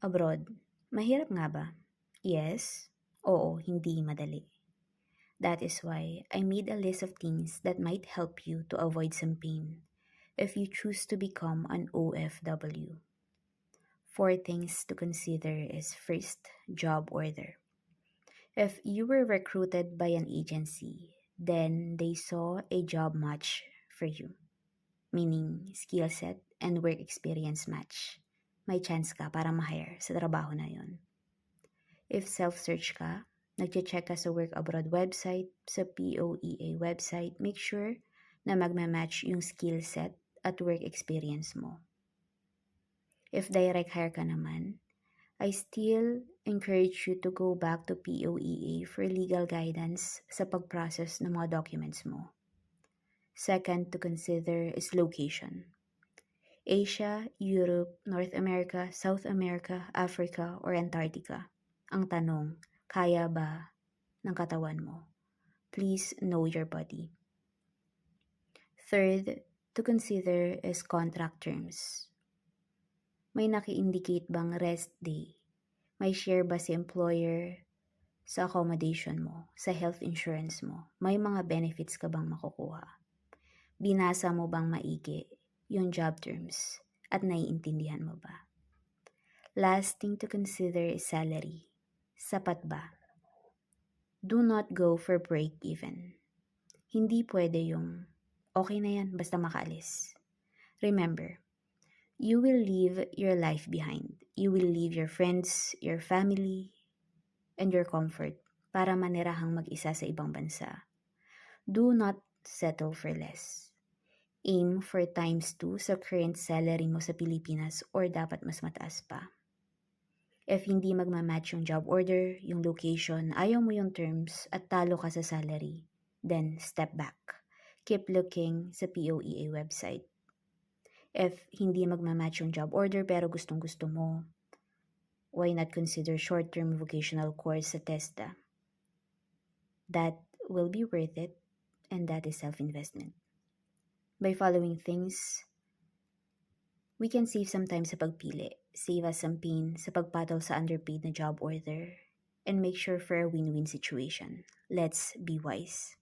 Abroad, mahirap nga ba? Yes. Oo, hindi madali. That is why I made a list of things that might help you to avoid some pain if you choose to become an OFW. Four things to consider is first, job order. If you were recruited by an agency, then they saw a job match for you, meaning skill set and work experience match. May chance ka para ma-hire sa trabaho na yon. If self-search ka, nagche-check ka sa work abroad website, sa POEA website, make sure na magma-match yung skill set at work experience mo. If direct hire ka naman, I still encourage you to go back to POEA for legal guidance sa pag-process ng mga documents mo. Second to consider is location. Asia, Europe, North America, South America, Africa, or Antarctica. Ang tanong, kaya ba ng katawan mo? Please know your body. Third to consider is contract terms. May naki-indicate bang rest day? May share ba si employer sa accommodation mo, sa health insurance mo? May mga benefits ka bang makukuha? Binasa mo bang maigi yung job terms at naiintindihan mo ba? Last thing to consider is salary. Sapat ba? Do not go for break even. Hindi pwede yung okay na yan basta makaalis. Remember, you will leave your life behind. You will leave your friends, your family, and your comfort para manirahang mag-isa sa ibang bansa. Do not settle for less. Aim for ×2 sa current salary mo sa Pilipinas or dapat mas mataas pa. If hindi magmamatch yung job order, yung location, ayaw mo yung terms at talo ka sa salary, then step back. Keep looking sa POEA website. If hindi magmamatch yung job order pero gustong-gusto mo, why not consider short-term vocational course sa TESDA? That will be worth it, and that is self-investment. By following things, we can save some time sa pagpili, save us some pain sa pagpatol sa underpaid na job order, and make sure for a win-win situation. Let's be wise.